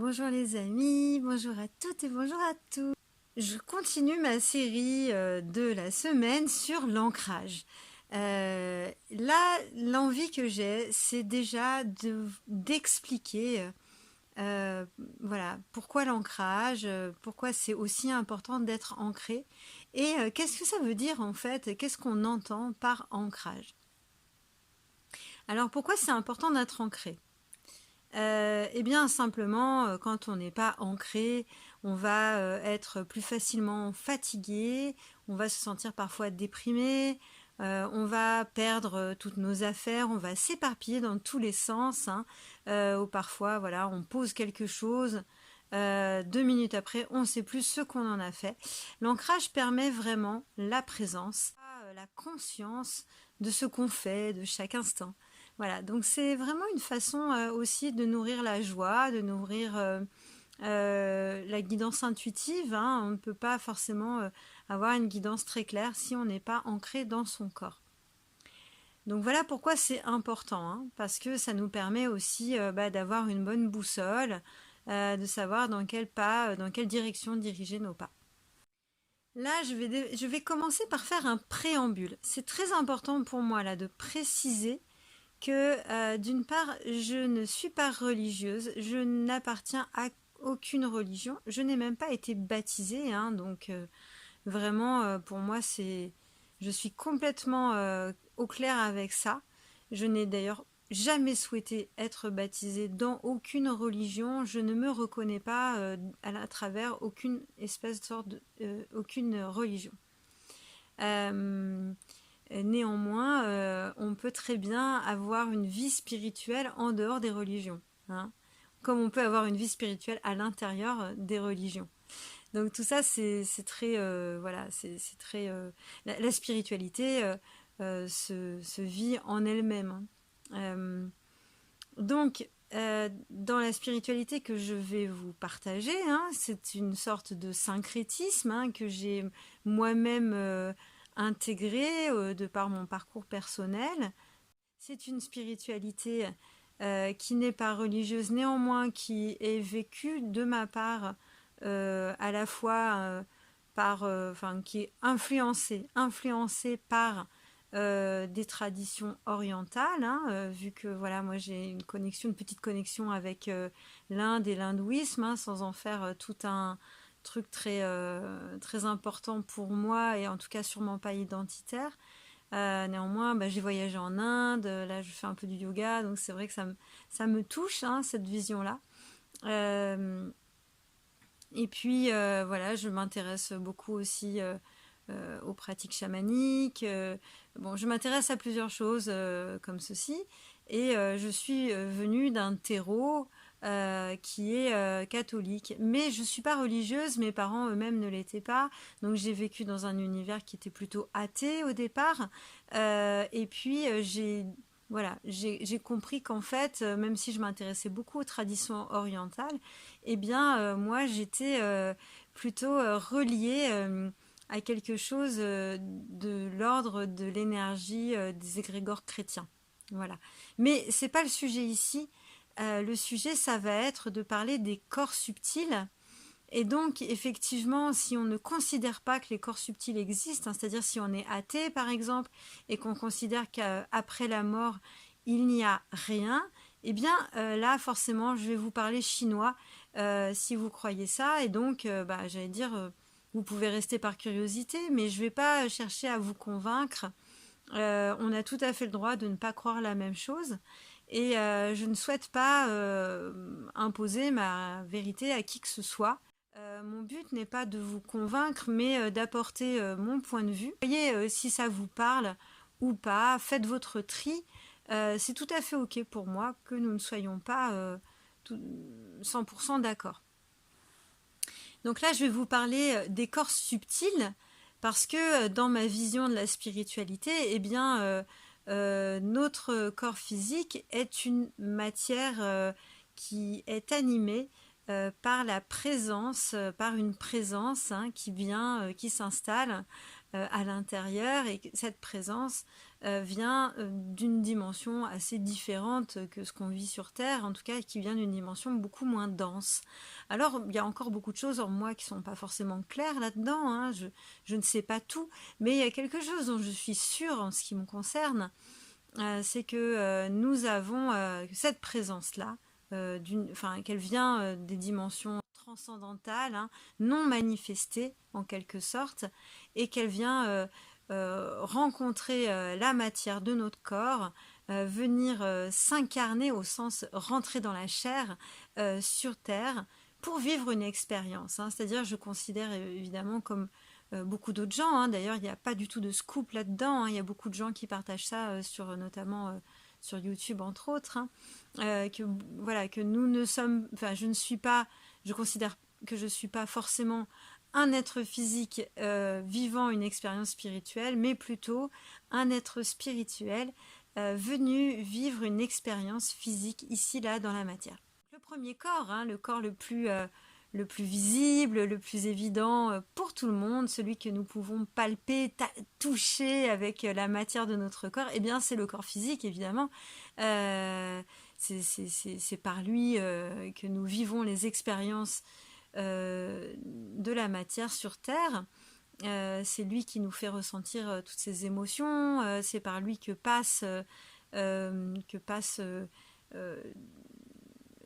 Bonjour les amis, bonjour à toutes et bonjour à tous. Je continue ma série de la semaine sur l'ancrage. Là, l'envie que j'ai, c'est déjà d'expliquer voilà, pourquoi l'ancrage, pourquoi c'est aussi important d'être ancré et qu'est-ce que ça veut dire en fait, qu'est-ce qu'on entend par ancrage. Alors pourquoi c'est important d'être ancré? Eh bien, simplement, quand on n'est pas ancré, on va être plus facilement fatigué, on va se sentir parfois déprimé, on va perdre toutes nos affaires, on va s'éparpiller dans tous les sens, hein, ou parfois, voilà, on pose quelque chose, 2 minutes après, on ne sait plus ce qu'on en a fait. L'ancrage permet vraiment la présence, la conscience de ce qu'on fait, de chaque instant. Voilà, donc c'est vraiment une façon aussi de nourrir la joie, de nourrir la guidance intuitive, hein. On ne peut pas forcément avoir une guidance très claire si on n'est pas ancré dans son corps. Donc voilà pourquoi c'est important, hein, parce que ça nous permet aussi d'avoir une bonne boussole, de savoir dans quel pas, dans quelle direction diriger nos pas. Là, je vais commencer par faire un préambule. C'est très important pour moi là de préciser que d'une part, je ne suis pas religieuse, je n'appartiens à aucune religion, je n'ai même pas été baptisée, hein, donc vraiment pour moi je suis complètement au clair avec ça. Je n'ai d'ailleurs jamais souhaité être baptisée dans aucune religion, je ne me reconnais pas à travers aucune espèce de sorte aucune religion. Néanmoins, on peut très bien avoir une vie spirituelle en dehors des religions, hein, comme on peut avoir une vie spirituelle à l'intérieur des religions. Donc tout ça, c'est très, voilà, c'est très. La spiritualité se vit en elle-même, hein. Donc, dans la spiritualité que je vais vous partager, hein, c'est une sorte de syncrétisme, hein, que j'ai moi-même intégré de par mon parcours personnel. C'est une spiritualité qui n'est pas religieuse, néanmoins qui est vécue de ma part à la fois qui est influencée par des traditions orientales, hein, vu que voilà, moi j'ai une petite connexion avec l'Inde et l'hindouisme, hein, sans en faire tout un truc très important pour moi et en tout cas sûrement pas identitaire. Néanmoins, j'ai voyagé en Inde, là je fais un peu du yoga, donc c'est vrai que ça me touche, hein, cette vision-là. Et puis voilà, je m'intéresse beaucoup aussi aux pratiques chamaniques. Bon, je m'intéresse à plusieurs choses comme ceci. Et je suis venue d'un terreau qui est catholique. Mais je ne suis pas religieuse, mes parents eux-mêmes ne l'étaient pas. Donc j'ai vécu dans un univers qui était plutôt athée au départ. Et puis j'ai compris qu'en fait, même si je m'intéressais beaucoup aux traditions orientales, eh bien, moi, j'étais plutôt reliée à quelque chose de l'ordre de l'énergie des égrégores chrétiens. Voilà. Mais c'est pas le sujet ici. Le sujet, ça va être de parler des corps subtils. Et donc, effectivement, si on ne considère pas que les corps subtils existent, hein, c'est-à-dire si on est athée, par exemple, et qu'on considère qu'après la mort, il n'y a rien, eh bien, là, forcément, je vais vous parler chinois, si vous croyez ça. Et donc, j'allais dire, vous pouvez rester par curiosité, mais je ne vais pas chercher à vous convaincre. On a tout à fait le droit de ne pas croire la même chose. Et je ne souhaite pas imposer ma vérité à qui que ce soit. Mon but n'est pas de vous convaincre, mais d'apporter mon point de vue. Voyez si ça vous parle ou pas, faites votre tri. C'est tout à fait ok pour moi que nous ne soyons pas 100% d'accord. Donc là, je vais vous parler des corps subtils parce que dans ma vision de la spiritualité, eh bien, notre corps physique est une matière qui est animée par la présence, par une présence, hein, qui vient, qui s'installe à l'intérieur, et que cette présence vient d'une dimension assez différente que ce qu'on vit sur Terre, en tout cas qui vient d'une dimension beaucoup moins dense. Alors il y a encore beaucoup de choses en moi qui sont pas forcément claires là-dedans, hein. Je ne sais pas tout, mais il y a quelque chose dont je suis sûre en ce qui me concerne, c'est que nous avons cette présence-là, qu'elle vient des dimensions transcendantales, hein, non manifestées en quelque sorte, et qu'elle vient rencontrer la matière de notre corps, venir s'incarner au sens rentrer dans la chair sur Terre pour vivre une expérience, hein. C'est-à-dire, je considère évidemment comme beaucoup d'autres gens, hein. D'ailleurs, il n'y a pas du tout de scoop là-dedans, hein. Il y a beaucoup de gens qui partagent ça notamment sur YouTube entre autres, hein. Que voilà, que nous ne sommes, enfin, je considère que je suis pas forcément un être physique vivant une expérience spirituelle, mais plutôt un être spirituel venu vivre une expérience physique ici là dans la matière. Le premier corps, hein, le corps le plus visible, le plus évident pour tout le monde, celui que nous pouvons palper, toucher avec la matière de notre corps, eh bien c'est le corps physique évidemment. C'est par lui que nous vivons les expériences de la matière sur Terre. C'est lui qui nous fait ressentir toutes ces émotions, c'est par lui que passe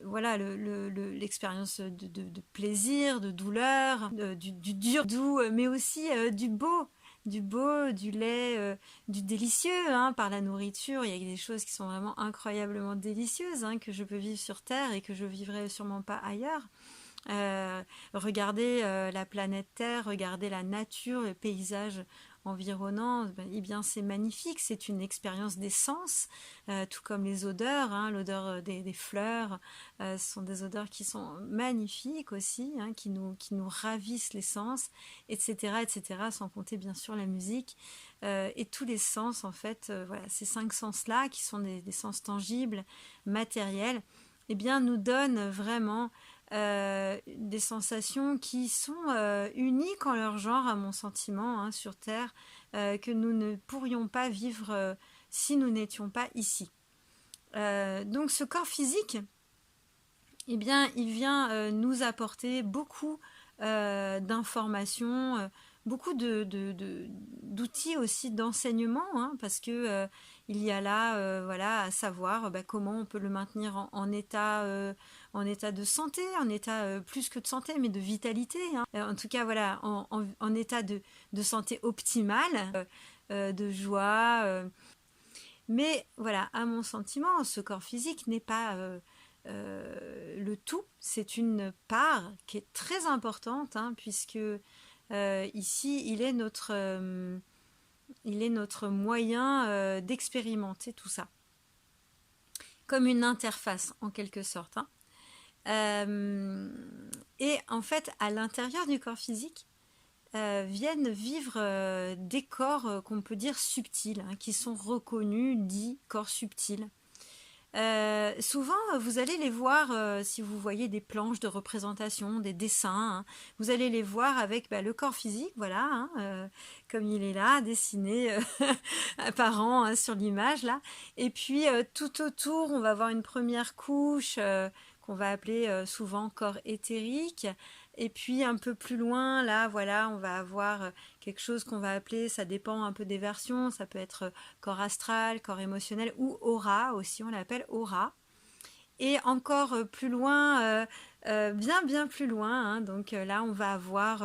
voilà l'expérience de plaisir, de douleur, du dur, doux, mais aussi du beau, du lait, du délicieux, hein, par la nourriture. Il y a des choses qui sont vraiment incroyablement délicieuses, hein, que je peux vivre sur Terre et que je vivrai sûrement pas ailleurs. Regarder la planète Terre, regarder la nature, le paysage environnant, eh bien c'est magnifique, c'est une expérience des sens, tout comme les odeurs, hein, l'odeur des fleurs, ce sont des odeurs qui sont magnifiques aussi, hein, qui nous ravissent les sens, etc., etc., sans compter bien sûr la musique, et tous les sens en fait, voilà, ces 5 sens-là qui sont des sens tangibles, matériels, eh bien nous donnent vraiment des sensations qui sont uniques en leur genre à mon sentiment, hein, sur Terre, que nous ne pourrions pas vivre si nous n'étions pas ici. Donc ce corps physique, eh bien, il vient nous apporter beaucoup d'informations, beaucoup d'outils aussi d'enseignement, hein, parce que il y a là, voilà, à savoir comment on peut le maintenir en état de santé, en état plus que de santé, mais de vitalité, hein. En tout cas, voilà, en état de santé optimale, de joie. Mais voilà, à mon sentiment, ce corps physique n'est pas le tout, c'est une part qui est très importante, hein, puisque ici, il est notre moyen d'expérimenter tout ça, comme une interface en quelque sorte, hein. Et en fait, à l'intérieur du corps physique, viennent vivre des corps qu'on peut dire subtils, hein, qui sont reconnus, dits corps subtils. Souvent, vous allez les voir, si vous voyez des planches de représentation, des dessins, hein, vous allez les voir avec le corps physique, voilà, hein, comme il est là, dessiné apparent, hein, sur l'image là. Et puis tout autour, on va avoir une première couche qu'on va appeler souvent corps éthérique. Et puis un peu plus loin, là, voilà, on va avoir quelque chose qu'on va appeler, ça dépend un peu des versions, ça peut être corps astral, corps émotionnel ou aura aussi, on l'appelle aura. Et encore plus loin, bien plus loin, hein, donc là on va avoir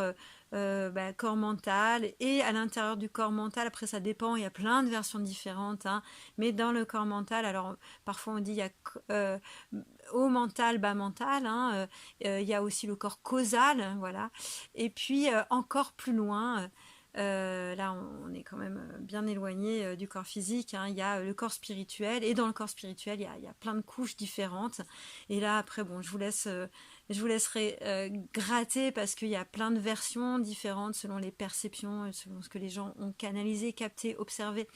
corps mental, et à l'intérieur du corps mental, après ça dépend, il y a plein de versions différentes, hein, mais dans le corps mental, alors parfois on dit il y a haut mental, bas mental, hein, il y a aussi le corps causal, voilà, et puis encore plus loin, là on est quand même bien éloigné du corps physique, hein. Il y a le corps spirituel, et dans le corps spirituel il y a plein de couches différentes, et là après bon, je vous laisserai gratter, parce qu'il y a plein de versions différentes selon les perceptions, selon ce que les gens ont canalisé, capté, observé,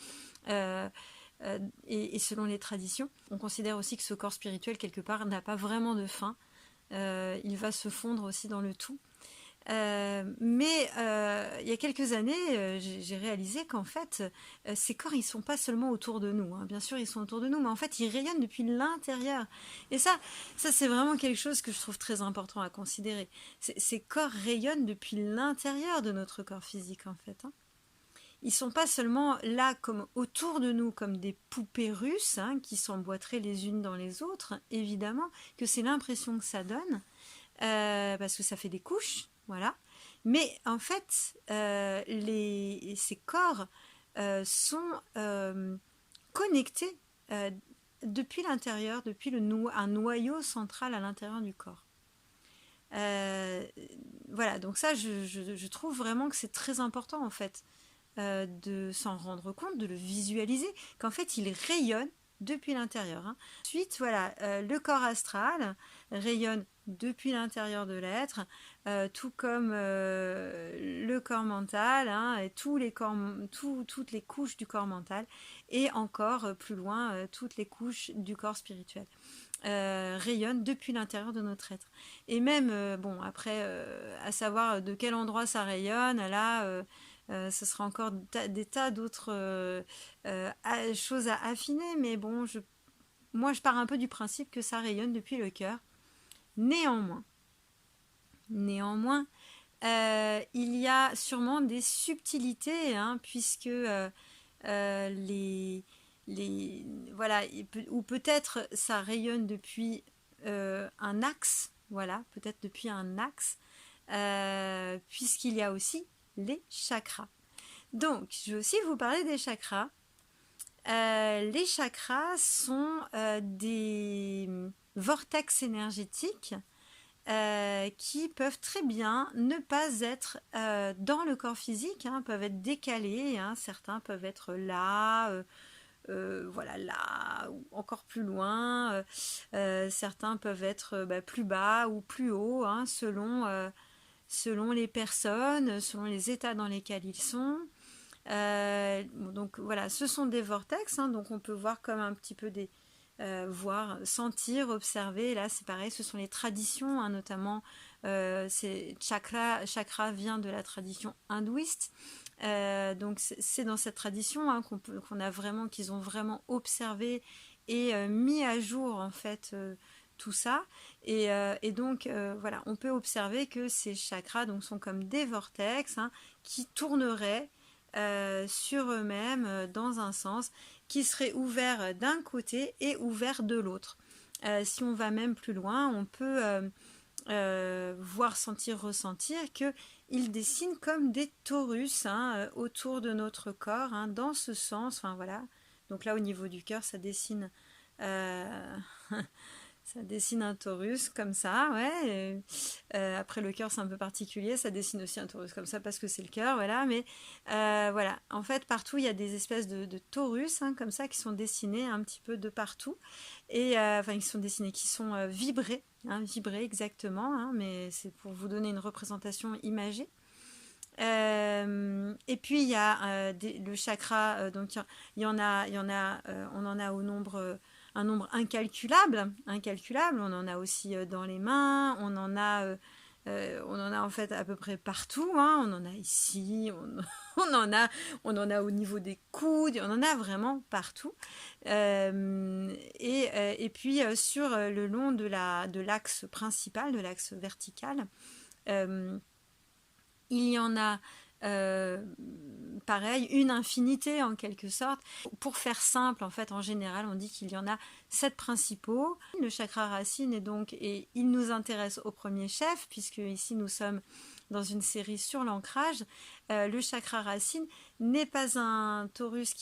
et selon les traditions. On considère aussi que ce corps spirituel quelque part n'a pas vraiment de fin, il va se fondre aussi dans le tout. Mais il y a quelques années, j'ai réalisé qu'en fait, ces corps, ils sont pas seulement autour de nous, hein. Bien sûr, ils sont autour de nous, mais en fait, ils rayonnent depuis l'intérieur. Et ça c'est vraiment quelque chose que je trouve très important à considérer. Ces corps rayonnent depuis l'intérieur de notre corps physique, en fait, hein. Ils sont pas seulement là comme autour de nous comme des poupées russes, hein, qui s'emboîteraient les unes dans les autres. Évidemment que c'est l'impression que ça donne, parce que ça fait des couches, voilà. Mais en fait, ces corps sont connectés depuis l'intérieur, depuis un noyau central à l'intérieur du corps. Euh, voilà, donc ça, je trouve vraiment que c'est très important en fait, de s'en rendre compte, de le visualiser, qu'en fait il rayonne depuis l'intérieur, hein. Ensuite, voilà, le corps astral rayonne depuis l'intérieur de l'être, tout comme le corps mental, hein, et toutes les couches du corps mental, et encore plus loin, toutes les couches du corps spirituel. Rayonnent depuis l'intérieur de notre être. Et même, bon, après, à savoir de quel endroit ça rayonne, là, ce sera encore des tas d'autres choses à affiner, mais bon, moi je pars un peu du principe que ça rayonne depuis le cœur. Néanmoins, néanmoins, il y a sûrement des subtilités, hein, puisque les, les, voilà, ou peut-être ça rayonne depuis un axe, voilà, peut-être depuis un axe, puisqu'il y a aussi les chakras. Donc, je vais aussi vous parler des chakras. Les chakras sont des vortex énergétiques qui peuvent très bien ne pas être dans le corps physique, hein, peuvent être décalés, hein, certains peuvent être là, voilà, là, ou encore plus loin, certains peuvent être plus bas ou plus haut, hein, selon les personnes, selon les états dans lesquels ils sont. Donc voilà, ce sont des vortex, hein, donc on peut voir comme un petit peu voir, sentir, observer. Là, c'est pareil, ce sont les traditions, hein, notamment chakra vient de la tradition hindouiste. Donc c'est dans cette tradition, hein, qu'ils ont vraiment observé et mis à jour en fait tout ça. Et donc voilà, on peut observer que ces chakras donc sont comme des vortex, hein, qui tourneraient sur eux-mêmes dans un sens, qui serait ouvert d'un côté et ouvert de l'autre. Si on va même plus loin, on peut voir, sentir, ressentir qu'ils dessinent comme des torus, hein, autour de notre corps, hein, dans ce sens. Enfin voilà. Donc là, au niveau du cœur, ça dessine. Euh, Ça dessine un torus comme ça, ouais. Après le cœur c'est un peu particulier, ça dessine aussi un torus comme ça parce que c'est le cœur, voilà. Mais voilà, en fait partout il y a des espèces de torus, hein, comme ça qui sont dessinés un petit peu de partout et enfin qui sont dessinés, qui sont vibrés, hein, vibrés exactement, hein, mais c'est pour vous donner une représentation imagée. Et puis il y a le chakra, donc on en a au nombre un nombre incalculable, incalculable. On en a aussi dans les mains, on en a en fait à peu près partout, hein. On en a ici, on en a au niveau des coudes, on en a vraiment partout. Et puis sur le long de l'axe principal, de l'axe vertical, euh, il y en a pareil, une infinité en quelque sorte. Pour faire simple, en fait, en général, on dit qu'il y en a 7 principaux. Le chakra racine et il nous intéresse au premier chef, puisque ici nous sommes dans une série sur l'ancrage. Le chakra racine n'est pas un torus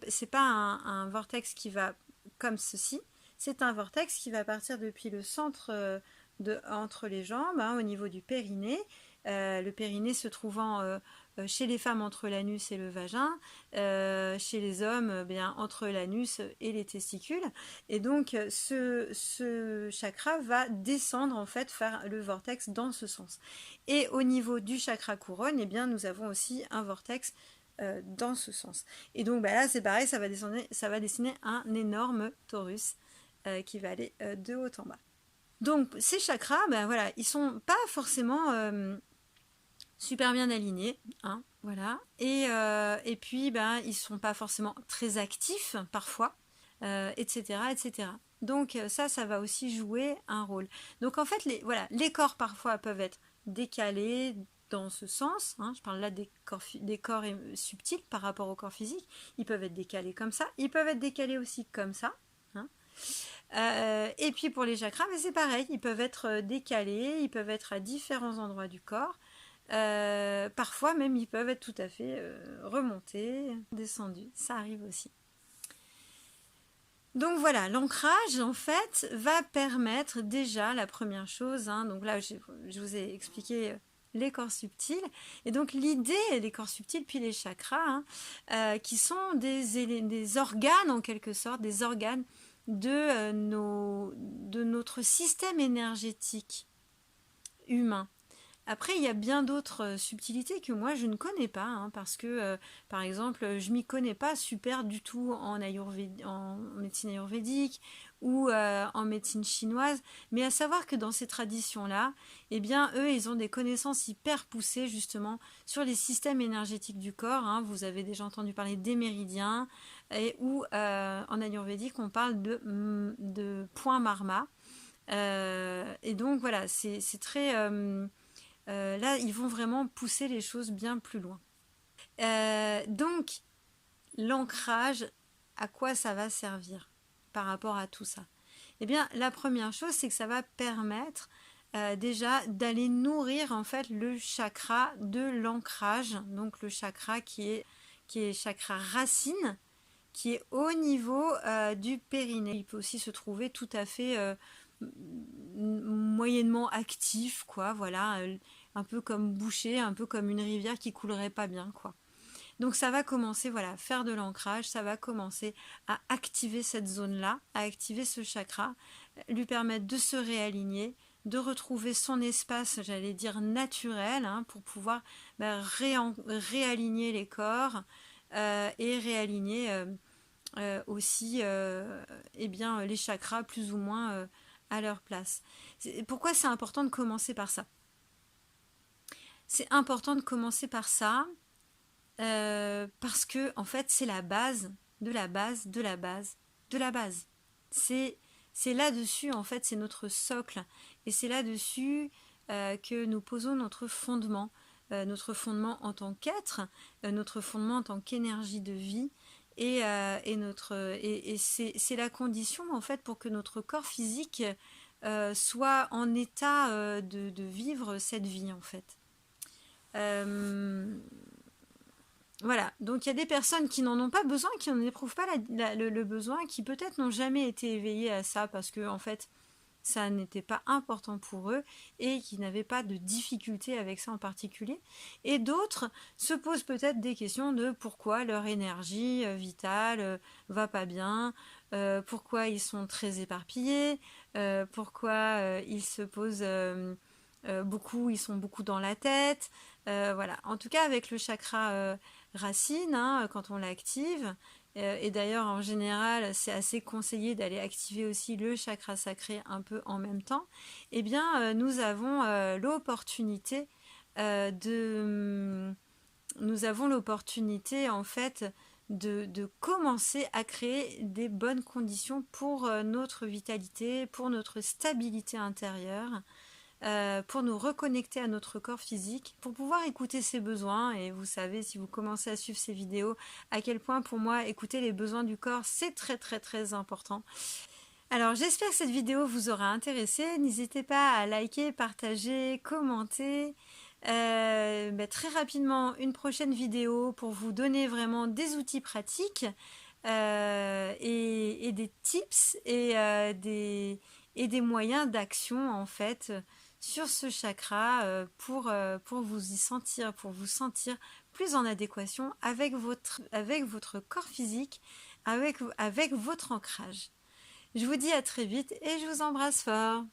c'est pas un vortex qui va comme ceci. C'est un vortex qui va partir depuis le centre entre les jambes, hein, au niveau du périnée. Le périnée se trouvant chez les femmes entre l'anus et le vagin, chez les hommes bien entre l'anus et les testicules. Et donc ce chakra va descendre en fait, faire le vortex dans ce sens. Et au niveau du chakra couronne, eh bien nous avons aussi un vortex dans ce sens. Et donc là c'est pareil, ça va dessiner un énorme torus qui va aller de haut en bas. Donc ces chakras, ben voilà, ils sont pas forcément super bien alignés, hein, voilà. Et puis, ben, ils sont pas forcément très actifs parfois, etc., etc. Donc ça va aussi jouer un rôle. Donc en fait, voilà, les corps parfois peuvent être décalés dans ce sens, hein, je parle là des corps subtils par rapport au corps physique, ils peuvent être décalés comme ça, ils peuvent être décalés aussi comme ça, hein. Et puis pour les chakras, ben c'est pareil, ils peuvent être décalés, ils peuvent être à différents endroits du corps. Parfois même ils peuvent être tout à fait remontés, descendus, ça arrive aussi. Donc voilà, l'ancrage en fait va permettre déjà la première chose, hein, donc là je vous ai expliqué les corps subtils, et donc l'idée des corps subtils puis les chakras, hein, qui sont des organes en quelque sorte, des organes de notre système énergétique humain. Après, il y a bien d'autres subtilités que moi je ne connais pas, hein, parce que, par exemple, je m'y connais pas super du tout en médecine ayurvédique ou en médecine chinoise, mais à savoir que dans ces traditions-là, eh bien, eux, ils ont des connaissances hyper poussées justement sur les systèmes énergétiques du corps, hein. Vous avez déjà entendu parler des méridiens, ou en ayurvédique, on parle de points marma. Et donc voilà, c'est très... là, ils vont vraiment pousser les choses bien plus loin. Donc, l'ancrage, à quoi ça va servir par rapport à tout ça? Eh bien, la première chose, c'est que ça va permettre déjà d'aller nourrir en fait le chakra de l'ancrage, donc le chakra qui est chakra racine, qui est au niveau du périnée. Il peut aussi se trouver tout à fait moyennement actif, quoi, voilà, un peu comme bouché, un peu comme une rivière qui coulerait pas bien, quoi. Donc ça va commencer, voilà, faire de l'ancrage, ça va commencer à activer cette zone-là, à activer ce chakra, lui permettre de se réaligner, de retrouver son espace, j'allais dire naturel, hein, pour pouvoir réaligner les corps et réaligner aussi eh bien, les chakras plus ou moins à leur place. Pourquoi c'est important de commencer par ça? C'est important de commencer par ça parce que en fait c'est la base de la base de la base de la base. C'est là-dessus en fait, c'est notre socle, et c'est là-dessus que nous posons notre fondement en tant qu'être, notre fondement en tant qu'énergie de vie. Et c'est la condition en fait pour que notre corps physique soit en état de vivre cette vie en fait. Voilà, donc il y a des personnes qui n'en ont pas besoin, qui n'en éprouvent pas le besoin, qui peut-être n'ont jamais été éveillées à ça parce que en fait ça n'était pas important pour eux et qui n'avaient pas de difficulté avec ça en particulier. Et d'autres se posent peut-être des questions de pourquoi leur énergie vitale va pas bien, pourquoi ils sont très éparpillés, pourquoi ils se posent beaucoup, ils sont beaucoup dans la tête. Voilà. En tout cas, avec le chakra racine, hein, quand on l'active, et d'ailleurs en général c'est assez conseillé d'aller activer aussi le chakra sacré un peu en même temps, eh bien nous avons l'opportunité en fait de commencer à créer des bonnes conditions pour notre vitalité, pour notre stabilité intérieure, pour nous reconnecter à notre corps physique, pour pouvoir écouter ses besoins. Et vous savez, si vous commencez à suivre ces vidéos, à quel point pour moi écouter les besoins du corps c'est très très très important. Alors j'espère que cette vidéo vous aura intéressé. N'hésitez pas à liker, partager, commenter. Très rapidement une prochaine vidéo pour vous donner vraiment des outils pratiques et des tips et des moyens d'action en fait sur ce chakra pour vous y sentir, pour vous sentir plus en adéquation avec votre corps physique, avec votre ancrage. Je vous dis à très vite et je vous embrasse fort.